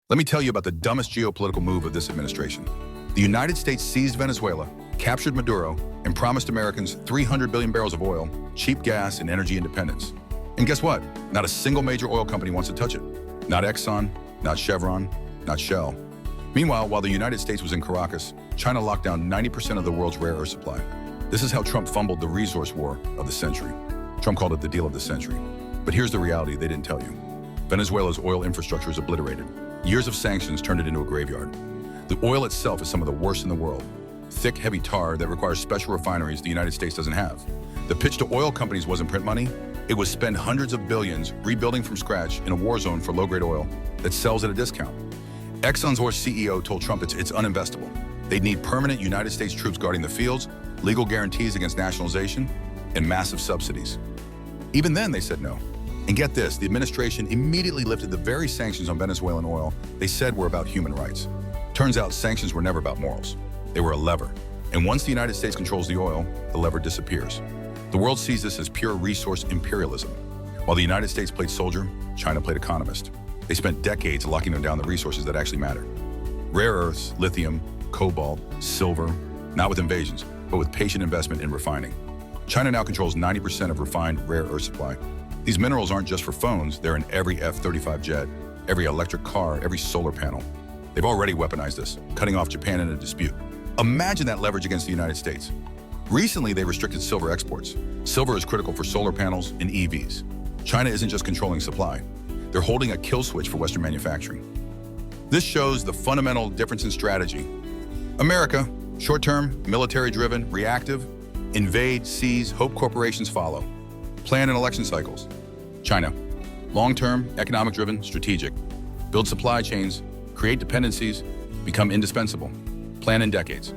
Let me tell you about the dumbest geopolitical move of this administration. The United States seized Venezuela, captured Maduro, and promised Americans 300 billion barrels of oil, cheap gas, and energy independence. And guess what? Not a single major oil company wants to touch it. Not Exxon, not Chevron, not Shell. Meanwhile, while the United States was in Caracas, China locked down 90% of the world's rare earth supply. This is how Trump fumbled the resource war of the century. Trump called it the deal of the century. But here's the reality they didn't tell you. Venezuela's oil infrastructure is obliterated. Years of sanctions turned it into a graveyard. The oil itself is some of the worst in the world. Thick, heavy tar that requires special refineries the United States doesn't have. The pitch to oil companies wasn't print money. It was spend hundreds of billions rebuilding from scratch in a war zone for low-grade oil that sells at a discount. Exxon's CEO told Trump it's uninvestable. They'd need permanent United States troops guarding the fields, legal guarantees against nationalization, and massive subsidies. Even then, they said no. And get this, the administration immediately lifted the very sanctions on Venezuelan oil they said were about human rights. Turns out sanctions were never about morals. They were a lever. And once the United States controls the oil, the lever disappears. The world sees this as pure resource imperialism. While the United States played soldier, China played economist. They spent decades locking them down the resources that actually matter. Rare earths, lithium, cobalt, silver, not with invasions, but with patient investment in refining. China now controls 90% of refined rare earth supply. These minerals aren't just for phones, they're in every F-35 jet, every electric car, every solar panel. They've already weaponized this, cutting off Japan in a dispute. Imagine that leverage against the United States. Recently, they restricted silver exports. Silver is critical for solar panels and EVs. China isn't just controlling supply. They're holding a kill switch for Western manufacturing. This shows the fundamental difference in strategy. America, short-term, military-driven, reactive, invade, seize, hope corporations follow. Plan in election cycles. China, long-term, economic-driven, strategic. Build supply chains, create dependencies, become indispensable. Plan in decades.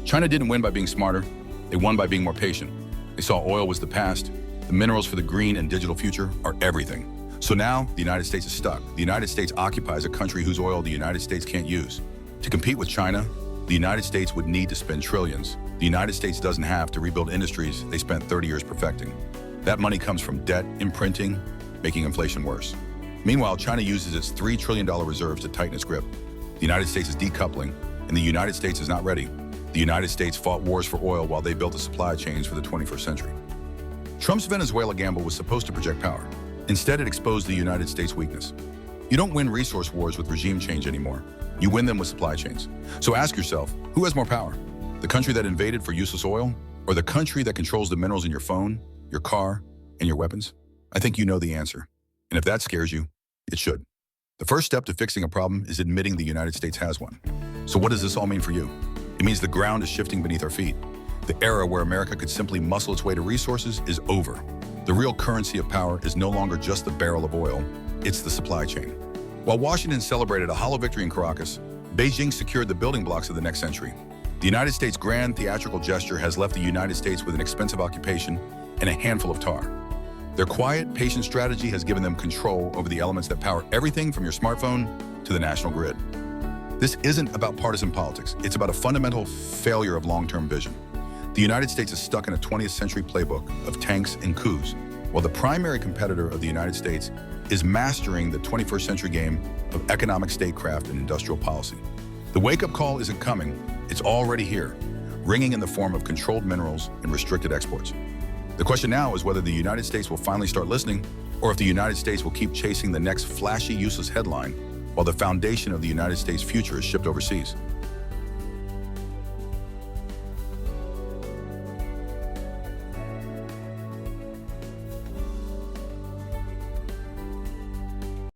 China didn't win by being smarter. They won by being more patient. They saw oil was the past. The minerals for the green and digital future are everything. So now, the United States is stuck. The United States occupies a country whose oil the United States can't use. To compete with China, the United States would need to spend trillions. The United States doesn't have to rebuild industries they spent 30 years perfecting. That money comes from debt, imprinting, making inflation worse. Meanwhile, China uses its $3 trillion reserves to tighten its grip. The United States is decoupling, and the United States is not ready. The United States fought wars for oil while they built the supply chains for the 21st century. Trump's Venezuela gamble was supposed to project power. Instead, it exposed the United States' weakness. You don't win resource wars with regime change anymore. You win them with supply chains. So ask yourself, who has more power? The country that invaded for useless oil, or the country that controls the minerals in your phone, your car, and your weapons? I think you know the answer. And if that scares you, it should. The first step to fixing a problem is admitting the United States has one. So what does this all mean for you? It means the ground is shifting beneath our feet. The era where America could simply muscle its way to resources is over. The real currency of power is no longer just the barrel of oil, it's the supply chain. While Washington celebrated a hollow victory in Caracas, Beijing secured the building blocks of the next century. The United States' grand theatrical gesture has left the United States with an expensive occupation and a handful of tar. Their quiet, patient strategy has given them control over the elements that power everything from your smartphone to the national grid. This isn't about partisan politics. It's about a fundamental failure of long-term vision. The United States is stuck in a 20th century playbook of tanks and coups, while the primary competitor of the United States is mastering the 21st century game of economic statecraft and industrial policy. The wake-up call isn't coming, it's already here, ringing in the form of controlled minerals and restricted exports. The question now is whether the United States will finally start listening, or if the United States will keep chasing the next flashy, useless headline while the foundation of the United States' future is shipped overseas.